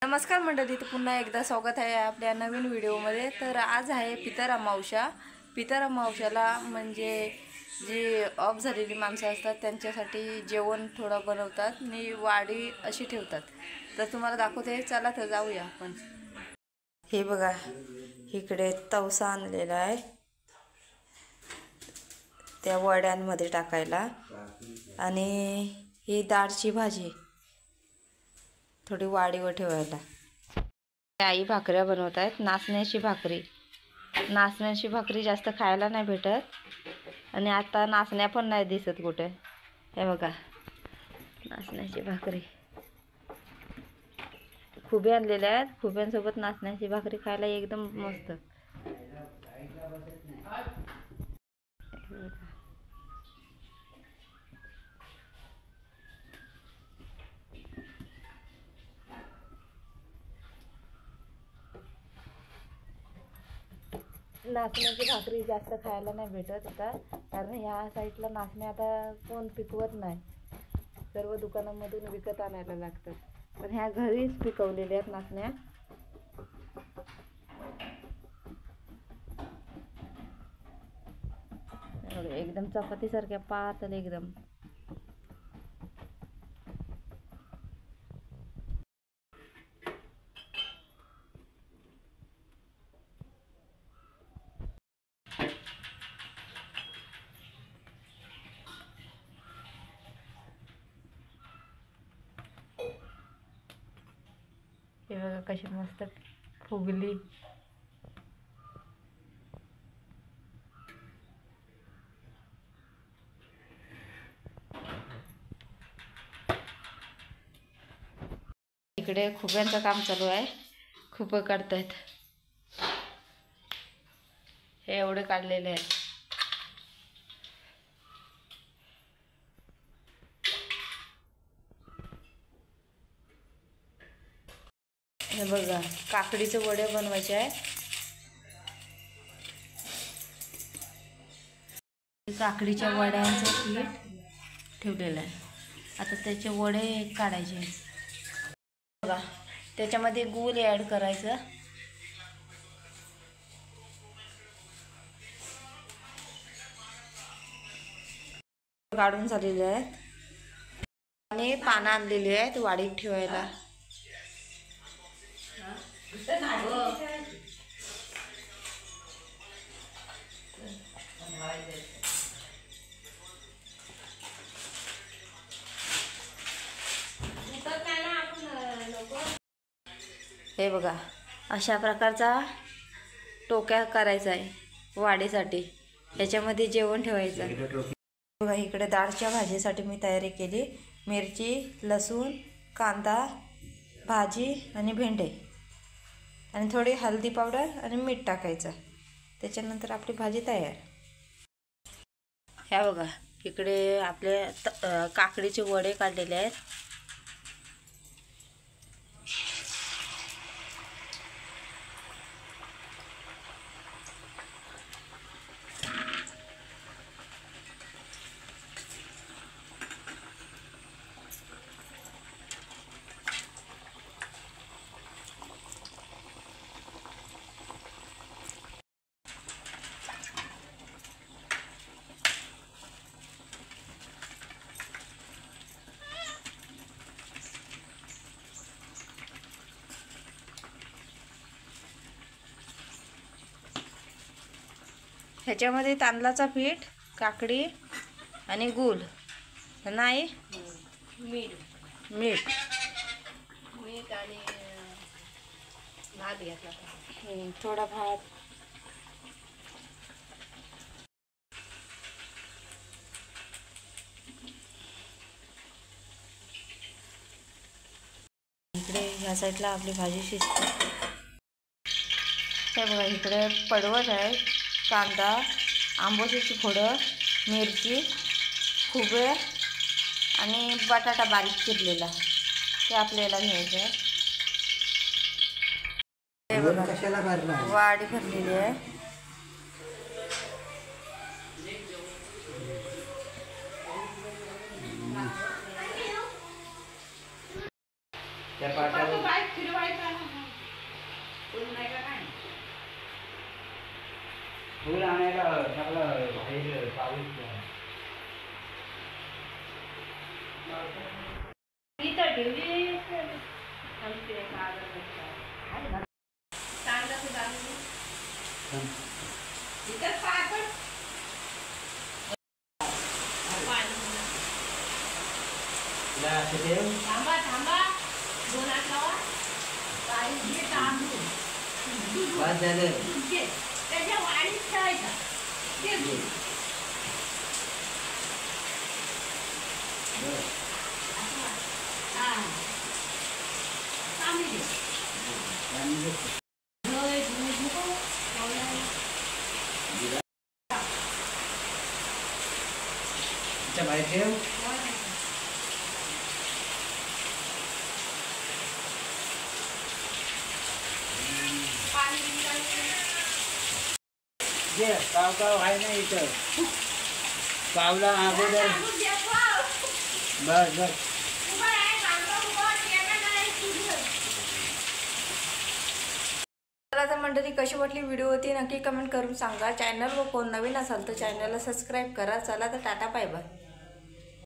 नमस्कार मंडळी, तर पुन्हा एकदा स्वागत आहे आपल्या नवीन व्हिडिओमध्ये। तर आज आहे पितर अमावस्या। पितर अमावस्याला म्हणजे जी ऑफ झालेली माणसं असतात त्यांच्यासाठी जेवण थोडं बनवतात आणि वाडी अशी ठेवतात। तर तुम्हाला दाखवते, चला तर जाऊया आपण। हे बघा, इकडे तवसा आणलेला आहे त्या वड्यांमध्ये टाकायला, आणि ही डाळची भाजी थोडी वाडीवर ठेवायला। आई भाकऱ्या बनवत आहेत, नाचण्याची भाकरी। नाचण्याची भाकरी जास्त खायला नाही भेटत आणि आता नाचण्या पण नाही दिसत कुठे। हे बघा, नाचण्याची भाकरी खुबे आणलेल्या आहेत, खुब्यांसोबत नाचण्याची भाकरी खायला एकदम मस्त। नाचण्याची भाकरी जास्त खायला नाही भेटत आता, कारण ह्या साईडला नाचण्या आता कोण पिकवत नाही, सर्व दुकानांमधून विकत आणायला लागतात। पण ह्या घरीच पिकवलेल्या आहेत नाचण्या। एकदम चपाती सारख्या पातळ एकदम। हे बघा कशी मस्त फुगली। इकडे खुब्यांचं काम चालू आहे, खुपं काढतायत। हे एवढे काढलेले आहेत। हे बघा, काकडीचे वडे बनवायचे आहे। काकडीच्या वड्यांचं पीठ ठेवलेलं आहे, आता त्याचे वडे काढायचे। बघा, त्याच्यामध्ये गूळ ॲड करायचं। काढून झालेले आहेत आणि पानं आणलेली आहेत वाडीत ठेवायला। हे बघा, अशा प्रकारचा टोक्या करायचा आहे वाडीसाठी, याच्यामध्ये जेवण ठेवायचं। बघा, इकडे डाळच्या भाजीसाठी मी तयारी केली। मिरची, लसूण, कांदा, भाजी आणि भेंडे, आणि थोडी हळदी पावडर आणि मीठ टाकायचं। त्याच्यानंतर आपली भाजी तयार। ह्या बघा, इकडे आपले काकडीचे वडे काढलेले आहेत। ह्याच्यामध्ये तांदळाचा पीठ, काकडी आणि गूळ, नाही मीठ मीठ मीठ आणि भात घेतला, थोडा भात। इकडे ह्या साईडला आपली भाजी शिजते। हे बघा, इकडे पडवळ आहे, कांदा, आंबोशीची फोडं, मिरची, खुबे आणि बटाटा बारीक चिरलेला, ते आपल्याला घ्यायचं आहे। हे बघा, वाडी भरलेली आहे। फुल आणायला आपलं बाहेर पाऊस थांबा थांबा त्याच्या वाढीत ठेवायचा बाहेर ठेव काव काव आहे ना इथं कावला अगोदर बस बस. तर मंडळी कशी वाटली व्हिडिओ होती नक्की कमेंट करून सांगा. चॅनल व कोण नवीन असाल तर चॅनलला सबस्क्राईब करा. चला तर टाटा बाय बाय.